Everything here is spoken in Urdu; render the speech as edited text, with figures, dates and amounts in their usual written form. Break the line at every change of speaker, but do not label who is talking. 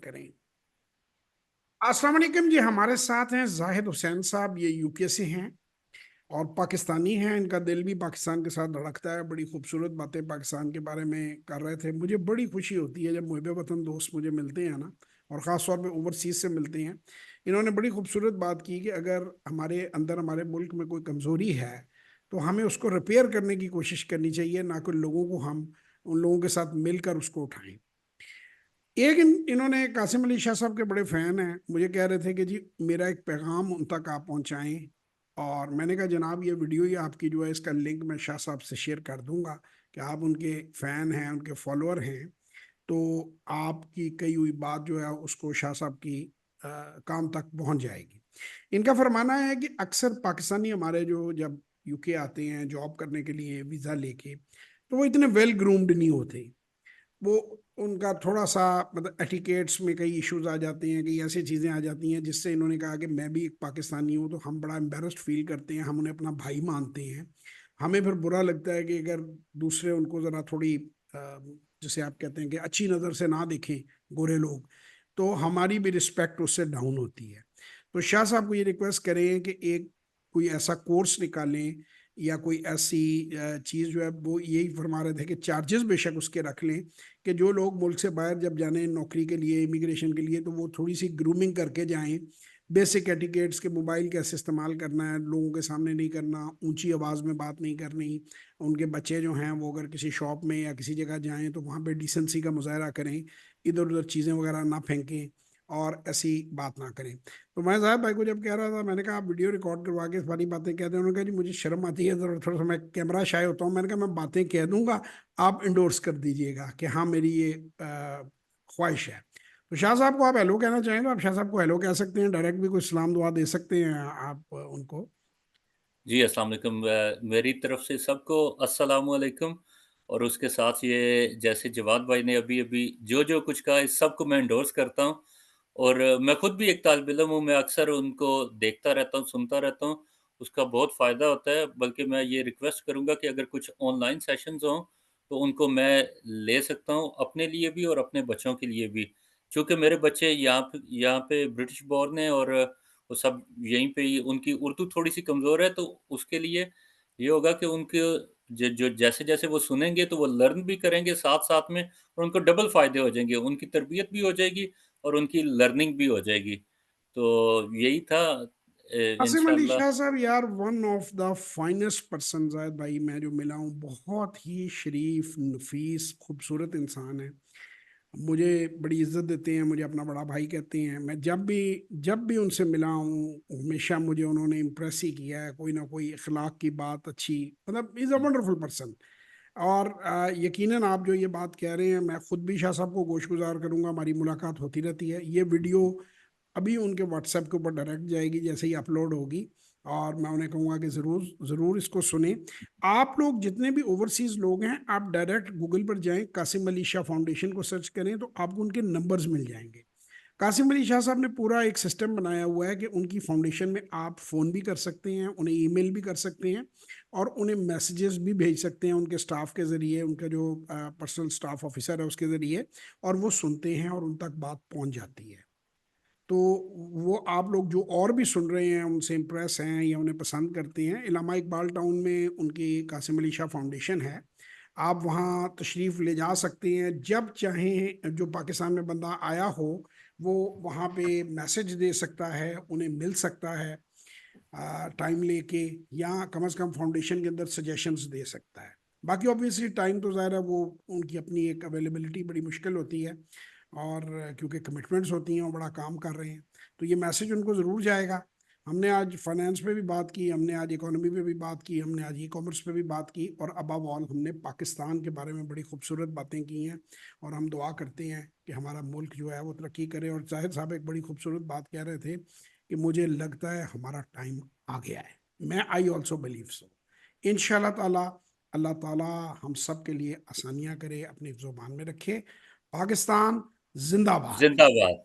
کریں۔ السلام علیکم جی، ہمارے ساتھ ہیں زاہد حسین صاحب، یہ یو کے سے ہیں اور پاکستانی ہیں۔ ان کا دل بھی پاکستان کے ساتھ دھڑکتا ہے، بڑی خوبصورت باتیں پاکستان کے بارے میں کر رہے تھے۔ مجھے بڑی خوشی ہوتی ہے جب محب وطن دوست مجھے ملتے ہیں نا، اور خاص طور پہ اوورسیز سے ملتے ہیں۔ انہوں نے بڑی خوبصورت بات کی کہ اگر ہمارے اندر، ہمارے ملک میں کوئی کمزوری ہے تو ہمیں اس کو ریپیئر کرنے کی کوشش کرنی چاہیے، نہ کہ لوگوں کو ہم ان لوگوں کے ساتھ مل کر اس کو اٹھائیں۔ ایک انہوں نے قاسم علی شاہ صاحب کے بڑے فین ہیں، مجھے کہہ رہے تھے کہ جی میرا ایک پیغام ان تک آپ پہنچائیں، اور میں نے کہا جناب یہ ویڈیو ہی آپ کی جو ہے اس کا لنک میں شاہ صاحب سے شیئر کر دوں گا کہ آپ ان کے فین ہیں، ان کے فالوور ہیں، تو آپ کی کہی ہوئی بات جو ہے اس کو شاہ صاحب کی کام تک پہنچ جائے گی۔ ان کا فرمانا ہے کہ اکثر پاکستانی ہمارے جو جب یو کے آتے ہیں جاب کرنے کے لیے ویزا لے کے، تو وہ اتنے ویل گرومڈ نہیں ہوتے۔ وہ ان کا تھوڑا سا مطلب ایٹیکیٹس میں کئی ایشوز آ جاتے ہیں، کئی ایسی چیزیں آ جاتی ہیں جس سے انہوں نے کہا کہ میں بھی ایک پاکستانی ہوں تو ہم بڑا امبیرسڈ فیل کرتے ہیں، ہم انہیں اپنا بھائی مانتے ہیں۔ ہمیں پھر برا لگتا ہے کہ اگر دوسرے ان کو ذرا تھوڑی جسے آپ کہتے ہیں کہ اچھی نظر سے نہ دیکھیں گورے لوگ، تو ہماری بھی رسپیکٹ اس سے ڈاؤن ہوتی ہے۔ تو شاہ صاحب کو یہ ریکویسٹ کریں کہ ایک کوئی ایسا کورس نکالیں یا کوئی ایسی چیز جو ہے، وہ یہی فرما رہے تھے کہ چارجز بے شک اس کے رکھ لیں کہ جو لوگ ملک سے باہر جب جانے نوکری کے لیے، امیگریشن کے لیے، تو وہ تھوڑی سی گرومنگ کر کے جائیں، بیسک ایٹیکیٹس کے موبائل کیسے استعمال کرنا ہے، لوگوں کے سامنے نہیں کرنا، اونچی آواز میں بات نہیں کرنی، ان کے بچے جو ہیں وہ اگر کسی شاپ میں یا کسی جگہ جائیں تو وہاں پہ ڈیسنسی کا مظاہرہ کریں، ادھر ادھر چیزیں وغیرہ نہ پھینکیں اور ایسی بات نہ کریں۔ تو میں صاحب بھائی کو جب کہہ رہا تھا، میں نے کہا آپ ویڈیو ریکارڈ کروا کے ساری باتیں کہتے ہیں، انہوں نے کہا جی مجھے شرم آتی ہے ذرا تھوڑا سا، میں کیمرہ شائع ہوتا ہوں۔ میں نے کہا میں باتیں کہہ دوں گا، آپ انڈورس کر دیجئے گا کہ ہاں میری یہ خواہش ہے۔ تو شاہ صاحب کو آپ ہیلو کہنا چاہیں تو آپ شاہ صاحب کو ہیلو کہہ سکتے ہیں، ڈائریکٹ بھی کوئی سلام دعا دے سکتے ہیں آپ ان کو۔
جی السلام علیکم، میری طرف سے سب کو السلام علیکم۔ اور اس کے ساتھ یہ جیسے جواد بھائی نے ابھی جو کچھ کہا، اس سب کو میں انڈورس کرتا ہوں۔ اور میں خود بھی ایک طالب علم ہوں، میں اکثر ان کو دیکھتا رہتا ہوں، سنتا رہتا ہوں، اس کا بہت فائدہ ہوتا ہے۔ بلکہ میں یہ ریکویسٹ کروں گا کہ اگر کچھ آن لائن سیشنز ہوں تو ان کو میں لے سکتا ہوں، اپنے لیے بھی اور اپنے بچوں کے لیے بھی، چونکہ میرے بچے یہاں پہ برٹش بورن ہیں، اور وہ سب یہیں پہ ہی، ان کی اردو تھوڑی سی کمزور ہے، تو اس کے لیے یہ ہوگا کہ ان کے جو جیسے جیسے وہ سنیں گے تو وہ لرن بھی کریں گے ساتھ ساتھ میں، اور ان کو ڈبل فائدے ہو جائیں گے، ان کی تربیت بھی ہو جائے گی اور ان کی لرننگ بھی ہو جائے گی۔ تو یہی تھا
قاسم علی
انشاءاللہ۔
شاہ صاحب یار one of the finest person Zahid بھائی میں جو ملا ہوں، بہت ہی شریف، نفیس، خوبصورت انسان ہے۔ مجھے بڑی عزت دیتے ہیں، مجھے اپنا بڑا بھائی کہتے ہیں۔ میں جب بھی ان سے ملا ہوں، ہمیشہ مجھے انہوں نے امپریس ہی کیا ہے، کوئی نہ کوئی اخلاق کی بات اچھی، مطلب از اے ونڈرفل پرسن۔ اور یقیناً آپ جو یہ بات کہہ رہے ہیں، میں خود بھی شاہ صاحب کو گوش گزار کروں گا، ہماری ملاقات ہوتی رہتی ہے۔ یہ ویڈیو ابھی ان کے واٹس ایپ کے اوپر ڈائریکٹ جائے گی جیسے ہی اپلوڈ ہوگی، اور میں انہیں کہوں گا کہ ضرور ضرور اس کو سنیں۔ آپ لوگ جتنے بھی اوورسیز لوگ ہیں، آپ ڈائریکٹ گوگل پر جائیں، قاسم علی شاہ فاؤنڈیشن کو سرچ کریں تو آپ کو ان کے نمبرز مل جائیں گے۔ قاسم علی شاہ صاحب نے پورا ایک سسٹم بنایا ہوا ہے کہ ان کی فاؤنڈیشن میں آپ فون بھی کر سکتے ہیں، انہیں ای میل بھی کر سکتے ہیں، اور انہیں میسیجز بھی بھیج سکتے ہیں ان کے سٹاف کے ذریعے، ان کا جو پرسنل سٹاف آفیسر ہے اس کے ذریعے، اور وہ سنتے ہیں اور ان تک بات پہنچ جاتی ہے۔ تو وہ آپ لوگ جو اور بھی سن رہے ہیں، ان سے امپریس ہیں یا انہیں پسند کرتے ہیں، علامہ اقبال ٹاؤن میں ان کی قاسم علی شاہ فاؤنڈیشن ہے، آپ وہاں تشریف لے جا سکتے ہیں جب چاہیں۔ جو پاکستان میں بندہ آیا ہو وہ وہاں پہ میسج دے سکتا ہے، انہیں مل سکتا ہے ٹائم لے کے، یا کم از کم فاؤنڈیشن کے اندر سجیشنز دے سکتا ہے۔ باقی اوبویسلی ٹائم تو ظاہر ہے وہ ان کی اپنی ایک اویلیبلٹی بڑی مشکل ہوتی ہے، اور کیونکہ کمٹمنٹس ہوتی ہیں، وہ بڑا کام کر رہے ہیں، تو یہ میسج ان کو ضرور جائے گا۔ ہم نے آج فائنینس پہ بھی بات کی، ہم نے آج اکانومی پہ بھی بات کی، ہم نے آج ای کامرس پہ بھی بات کی، اور ابو آل ہم نے پاکستان کے بارے میں بڑی خوبصورت باتیں کی ہیں، اور ہم دعا کرتے ہیں کہ ہمارا ملک جو ہے وہ ترقی کرے۔ اور زاہد صاحب ایک بڑی خوبصورت بات کہہ رہے تھے کہ مجھے لگتا ہے ہمارا ٹائم آ گیا ہے۔ میں آئی آلسو بلیو سو۔ ان شاء اللہ تعالیٰ، اللہ تعالیٰ ہم سب کے لیے آسانیاں کرے، اپنی زبان میں رکھے۔ پاکستان زندہ باد۔
زندہ باد۔